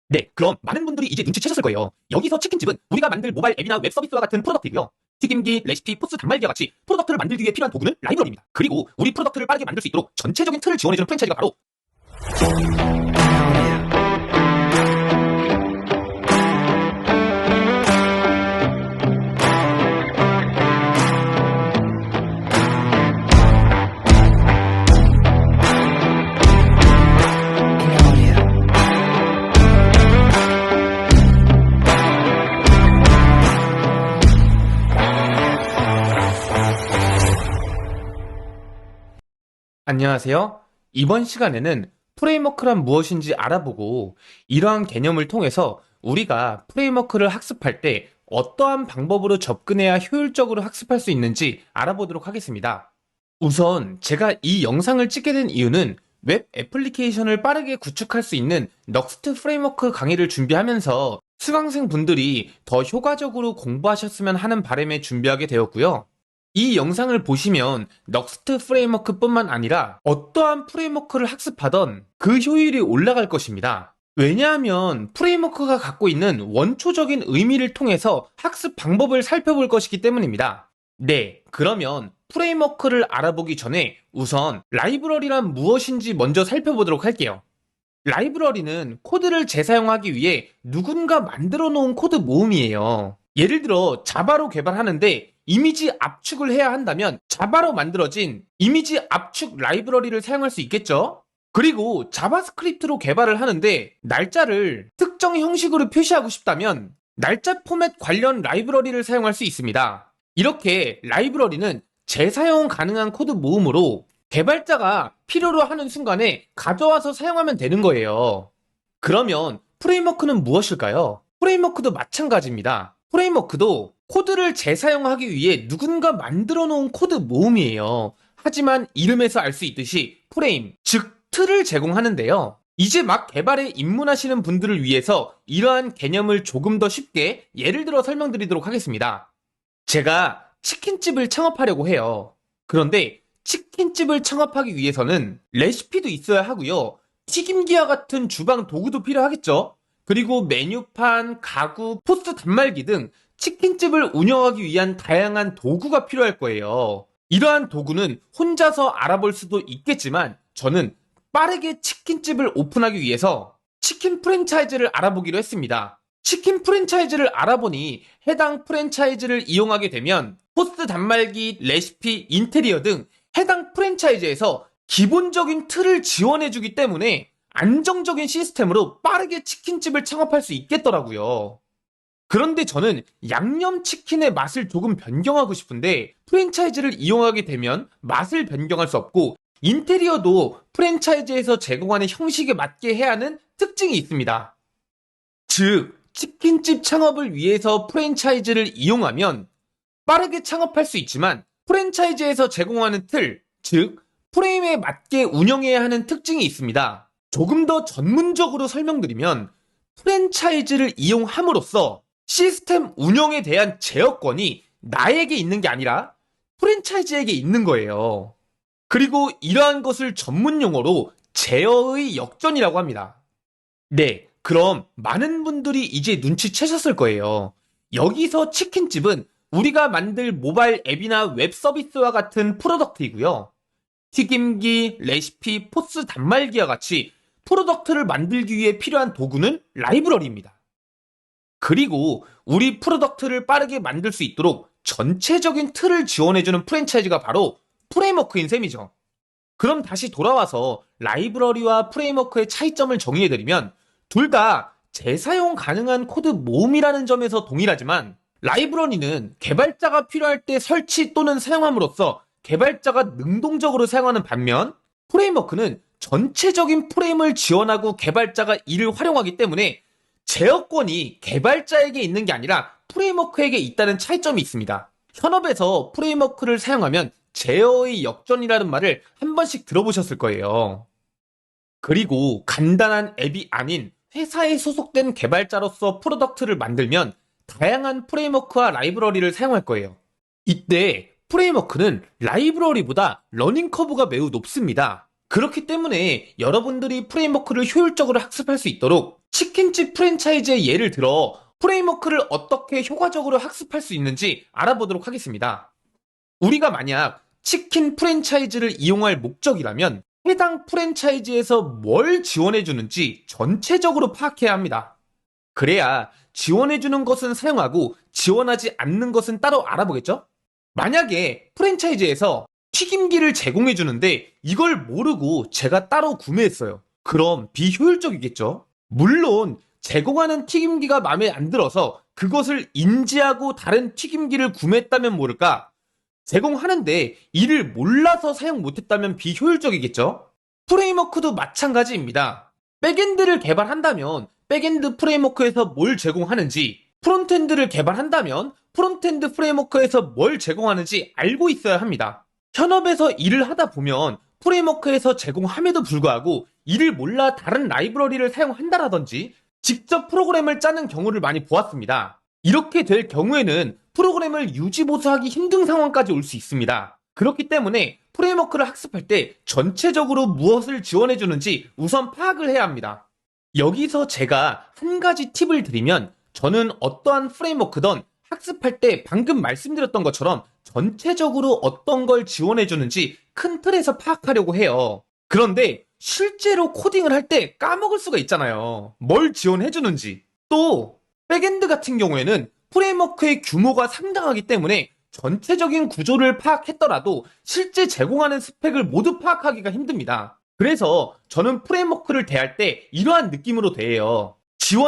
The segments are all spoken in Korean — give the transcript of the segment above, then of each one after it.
네, 그럼 많은 분들이 이제 눈치채셨을 거예요. 여기서 치킨집은 우리가 만들 모바일 앱이나 웹 서비스와 같은 프로덕트이고요. 튀김기, 레시피, 포스, 단말기와 같이 프로덕트를 만들기 위해 필요한 도구는 라이브러리입니다. 그리고 우리 프로덕트를 빠르게 만들 수 있도록 전체적인 틀을 지원해주는 프랜차이즈가 바로 안녕하세요. 이번 시간에는 프레임워크란 무엇인지 알아보고 이러한 개념을 통해서 우리가 프레임워크를 학습할 때 어떠한 방법으로 접근해야 효율적으로 학습할 수 있는지 알아보도록 하겠습니다. 우선 제가 이 영상을 찍게 된 이유는 웹 애플리케이션을 빠르게 구축할 수 있는 넉스트 프레임워크 강의를 준비하면서 수강생 분들이 더 효과적으로 공부하셨으면 하는 바람에 준비하게 되었고요. 이 영상을 보시면 넉스트 프레임워크뿐만 아니라 어떠한 프레임워크를 학습하던 그 효율이 올라갈 것입니다. 왜냐하면 프레임워크가 갖고 있는 원초적인 의미를 통해서 학습 방법을 살펴볼 것이기 때문입니다. 네, 그러면 프레임워크를 알아보기 전에 우선 라이브러리란 무엇인지 먼저 살펴보도록 할게요. 라이브러리는 코드를 재사용하기 위해 누군가 만들어 놓은 코드 모음이에요. 예를 들어 자바로 개발하는데 이미지 압축을 해야 한다면 자바로 만들어진 이미지 압축 라이브러리를 사용할 수 있겠죠? 그리고 자바스크립트로 개발을 하는데 날짜를 특정 형식으로 표시하고 싶다면 날짜 포맷 관련 라이브러리를 사용할 수 있습니다. 이렇게 라이브러리는 재사용 가능한 코드 모음으로 개발자가 필요로 하는 순간에 가져와서 사용하면 되는 거예요. 그러면 프레임워크는 무엇일까요? 프레임워크도 마찬가지입니다. 프레임워크도 코드를 재사용하기 위해 누군가 만들어 놓은 코드 모음이에요. 하지만 이름에서 알 수 있듯이 프레임, 즉 틀을 제공하는데요. 이제 막 개발에 입문하시는 분들을 위해서 이러한 개념을 조금 더 쉽게 예를 들어 설명드리도록 하겠습니다. 제가 치킨집을 창업하려고 해요. 그런데 치킨집을 창업하기 위해서는 레시피도 있어야 하고요. 튀김기와 같은 주방 도구도 필요하겠죠? 그리고 메뉴판, 가구, 포스 단말기 등 치킨집을 운영하기 위한 다양한 도구가 필요할 거예요. 이러한 도구는 혼자서 알아볼 수도 있겠지만 저는 빠르게 치킨집을 오픈하기 위해서 치킨 프랜차이즈를 알아보기로 했습니다. 치킨 프랜차이즈를 알아보니 해당 프랜차이즈를 이용하게 되면 포스 단말기, 레시피, 인테리어 등 해당 프랜차이즈에서 기본적인 틀을 지원해주기 때문에 안정적인 시스템으로 빠르게 치킨집을 창업할 수 있겠더라고요. 그런데 저는 양념치킨의 맛을 조금 변경하고 싶은데 프랜차이즈를 이용하게 되면 맛을 변경할 수 없고 인테리어도 프랜차이즈에서 제공하는 형식에 맞게 해야 하는 특징이 있습니다. 즉, 치킨집 창업을 위해서 프랜차이즈를 이용하면 빠르게 창업할 수 있지만 프랜차이즈에서 제공하는 틀, 즉 프레임에 맞게 운영해야 하는 특징이 있습니다. 조금 더 전문적으로 설명드리면 프랜차이즈를 이용함으로써 시스템 운영에 대한 제어권이 나에게 있는 게 아니라 프랜차이즈에게 있는 거예요. 그리고 이러한 것을 전문 용어로 제어의 역전이라고 합니다. 네, 그럼 많은 분들이 이제 눈치채셨을 거예요. 여기서 치킨집은 우리가 만들 모바일 앱이나 웹 서비스와 같은 프로덕트이고요. 튀김기, 레시피, 포스 단말기와 같이 프로덕트를 만들기 위해 필요한 도구는 라이브러리입니다. 그리고 우리 프로덕트를 빠르게 만들 수 있도록 전체적인 틀을 지원해주는 프랜차이즈가 바로 프레임워크인 셈이죠. 그럼 다시 돌아와서 라이브러리와 프레임워크의 차이점을 정의해드리면 둘 다 재사용 가능한 코드 모음이라는 점에서 동일하지만 라이브러리는 개발자가 필요할 때 설치 또는 사용함으로써 개발자가 능동적으로 사용하는 반면 프레임워크는 전체적인 프레임을 지원하고 개발자가 이를 활용하기 때문에 제어권이 개발자에게 있는 게 아니라 프레임워크에게 있다는 차이점이 있습니다. 현업에서 프레임워크를 사용하면 제어의 역전이라는 말을 한 번씩 들어보셨을 거예요. 그리고 간단한 앱이 아닌 회사에 소속된 개발자로서 프로덕트를 만들면 다양한 프레임워크와 라이브러리를 사용할 거예요. 이때 프레임워크는 라이브러리보다 러닝 커브가 매우 높습니다. 그렇기 때문에 여러분들이 프레임워크를 효율적으로 학습할 수 있도록 치킨집 프랜차이즈의 예를 들어 프레임워크를 어떻게 효과적으로 학습할 수 있는지 알아보도록 하겠습니다. 우리가 만약 치킨 프랜차이즈를 이용할 목적이라면 해당 프랜차이즈에서 뭘 지원해주는지 전체적으로 파악해야 합니다. 그래야 지원해주는 것은 사용하고 지원하지 않는 것은 따로 알아보겠죠? 만약에 프랜차이즈에서 튀김기를 제공해주는데 이걸 모르고 제가 따로 구매했어요. 그럼 비효율적이겠죠? 물론 제공하는 튀김기가 마음에 안 들어서 그것을 인지하고 다른 튀김기를 구매했다면 모를까? 제공하는데 이를 몰라서 사용 못했다면 비효율적이겠죠? 프레임워크도 마찬가지입니다. 백엔드를 개발한다면 백엔드 프레임워크에서 뭘 제공하는지, 프론트엔드를 개발한다면 프론트엔드 프레임워크에서 뭘 제공하는지 알고 있어야 합니다. 현업에서 일을 하다 보면 프레임워크에서 제공함에도 불구하고 이를 몰라 다른 라이브러리를 사용한다라든지 직접 프로그램을 짜는 경우를 많이 보았습니다. 이렇게 될 경우에는 프로그램을 유지보수하기 힘든 상황까지 올 수 있습니다. 그렇기 때문에 프레임워크를 학습할 때 전체적으로 무엇을 지원해주는지 우선 파악을 해야 합니다. 여기서 제가 한 가지 팁을 드리면 저는 어떠한 프레임워크든 학습할 때 방금 말씀드렸던 것처럼 전체적으로 어떤 걸 지원해주는지 큰 틀에서 파악하려고 해요. 그런데 실제로 코딩을 할 때 까먹을 수가 있잖아요. 뭘 지원해주는지. 또 백엔드 같은 경우에는 프레임워크의 규모가 상당하기 때문에 전체적인 구조를 파악했더라도 실제 제공하는 스펙을 모두 파악하기가 힘듭니다. 그래서 저는 프레임워크를 대할 때 이러한 느낌으로 대해요.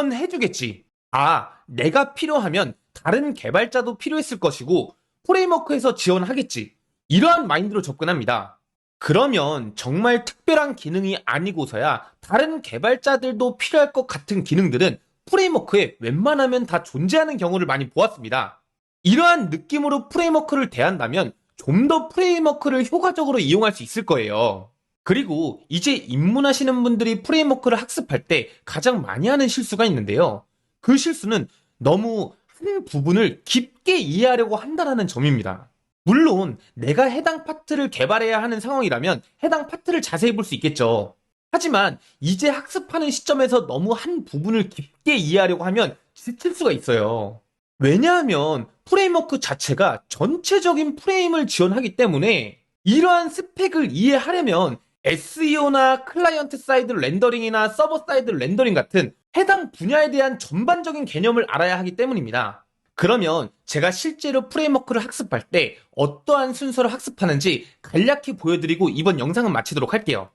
지원해주겠지. 아, 내가 필요하면 다른 개발자도 필요했을 것이고 프레임워크에서 지원하겠지. 이러한 마인드로 접근합니다. 그러면 정말 특별한 기능이 아니고서야 다른 개발자들도 필요할 것 같은 기능들은 프레임워크에 웬만하면 다 존재하는 경우를 많이 보았습니다. 이러한 느낌으로 프레임워크를 대한다면 좀 더 프레임워크를 효과적으로 이용할 수 있을 거예요. 그리고 이제 입문하시는 분들이 프레임워크를 학습할 때 가장 많이 하는 실수가 있는데요. 그 실수는 너무 한 부분을 깊게 이해하려고 한다는 점입니다. 물론 내가 해당 파트를 개발해야 하는 상황이라면 해당 파트를 자세히 볼 수 있겠죠. 하지만 이제 학습하는 시점에서 너무 한 부분을 깊게 이해하려고 하면 지칠 수가 있어요. 왜냐하면 프레임워크 자체가 전체적인 프레임을 지원하기 때문에 이러한 스펙을 이해하려면 SEO나 클라이언트 사이드 렌더링이나 서버 사이드 렌더링 같은 해당 분야에 대한 전반적인 개념을 알아야 하기 때문입니다. 그러면 제가 실제로 프레임워크를 학습할 때 어떠한 순서를 학습하는지 간략히 보여드리고 이번 영상은 마치도록 할게요.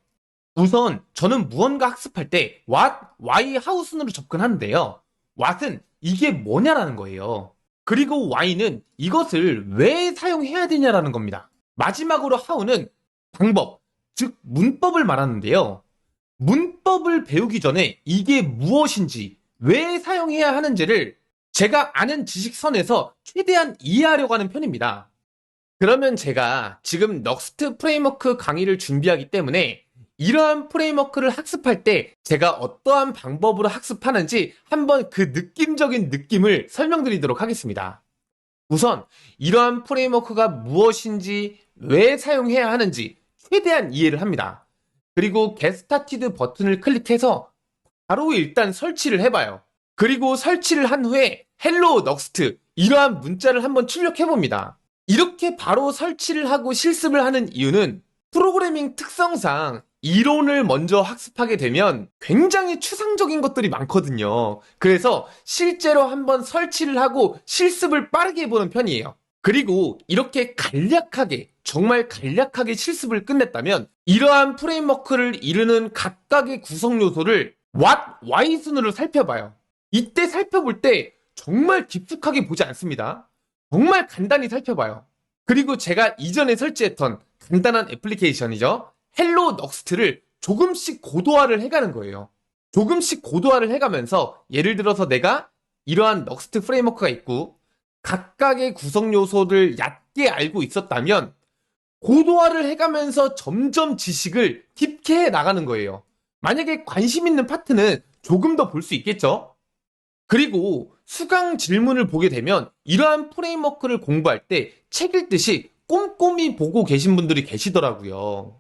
우선 저는 무언가 학습할 때 what, why, how 순으로 접근하는데요. what은 이게 뭐냐라는 거예요. 그리고 why는 이것을 왜 사용해야 되냐라는 겁니다. 마지막으로 how는 방법, 즉 문법을 말하는데요. 문법을 배우기 전에 이게 무엇인지, 왜 사용해야 하는지를 제가 아는 지식선에서 최대한 이해하려고 하는 편입니다. 그러면 제가 지금 넉스트 프레임워크 강의를 준비하기 때문에 이러한 프레임워크를 학습할 때 제가 어떠한 방법으로 학습하는지 한번 그 느낌적인 느낌을 설명드리도록 하겠습니다. 우선 이러한 프레임워크가 무엇인지, 왜 사용해야 하는지 최대한 이해를 합니다. 그리고 Get Started 버튼을 클릭해서 바로 일단 설치를 해봐요. 그리고 설치를 한 후에 Hello Next 이러한 문자를 한번 출력해봅니다. 이렇게 바로 설치를 하고 실습을 하는 이유는 프로그래밍 특성상 이론을 먼저 학습하게 되면 굉장히 추상적인 것들이 많거든요. 그래서 실제로 한번 설치를 하고 실습을 빠르게 해보는 편이에요. 그리고 이렇게 간략하게, 정말 간략하게 실습을 끝냈다면 이러한 프레임워크를 이루는 각각의 구성 요소를 what, why 순으로 살펴봐요. 이때 살펴볼 때 정말 깊숙하게 보지 않습니다. 정말 간단히 살펴봐요. 그리고 제가 이전에 설치했던 간단한 애플리케이션이죠. 헬로 넉스트를 조금씩 고도화를 해가는 거예요. 조금씩 고도화를 해가면서 예를 들어서 내가 이러한 넉스트 프레임워크가 있고 각각의 구성 요소를 얕게 알고 있었다면 고도화를 해가면서 점점 지식을 깊게 해 나가는 거예요. 만약에 관심 있는 파트는 조금 더 볼 수 있겠죠? 그리고 수강 질문을 보게 되면 이러한 프레임워크를 공부할 때 책 읽듯이 꼼꼼히 보고 계신 분들이 계시더라고요.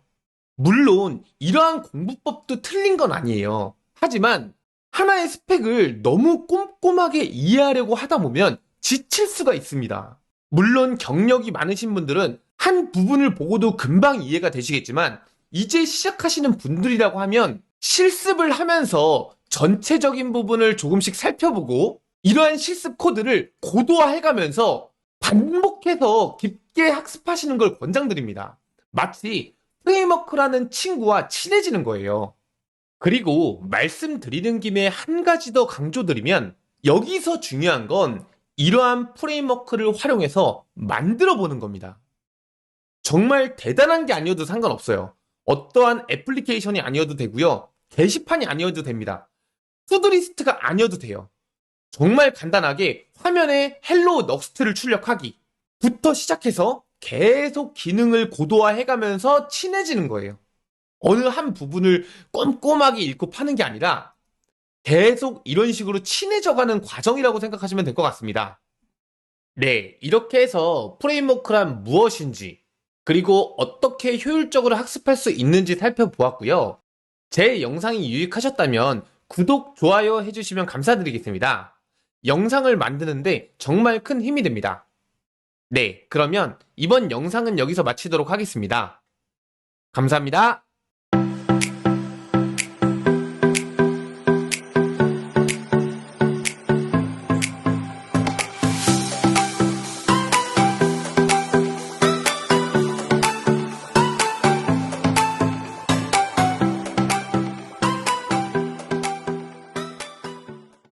물론 이러한 공부법도 틀린 건 아니에요. 하지만 하나의 스펙을 너무 꼼꼼하게 이해하려고 하다 보면 지칠 수가 있습니다. 물론 경력이 많으신 분들은 한 부분을 보고도 금방 이해가 되시겠지만 이제 시작하시는 분들이라고 하면 실습을 하면서 전체적인 부분을 조금씩 살펴보고 이러한 실습 코드를 고도화해가면서 반복해서 깊게 학습하시는 걸 권장드립니다. 마치 프레임워크라는 친구와 친해지는 거예요. 그리고 말씀드리는 김에 한 가지 더 강조드리면 여기서 중요한 건 이러한 프레임워크를 활용해서 만들어 보는 겁니다. 정말 대단한 게 아니어도 상관없어요. 어떠한 애플리케이션이 아니어도 되고요. 게시판이 아니어도 됩니다. 투두리스트가 아니어도 돼요. 정말 간단하게 화면에 헬로 넉스트를 출력하기 부터 시작해서 계속 기능을 고도화해가면서 친해지는 거예요. 어느 한 부분을 꼼꼼하게 읽고 파는 게 아니라 계속 이런 식으로 친해져가는 과정이라고 생각하시면 될 것 같습니다. 네, 이렇게 해서 프레임워크란 무엇인지 그리고 어떻게 효율적으로 학습할 수 있는지 살펴보았고요. 제 영상이 유익하셨다면 구독, 좋아요 해주시면 감사드리겠습니다. 영상을 만드는데 정말 큰 힘이 됩니다. 네, 그러면 이번 영상은 여기서 마치도록 하겠습니다. 감사합니다.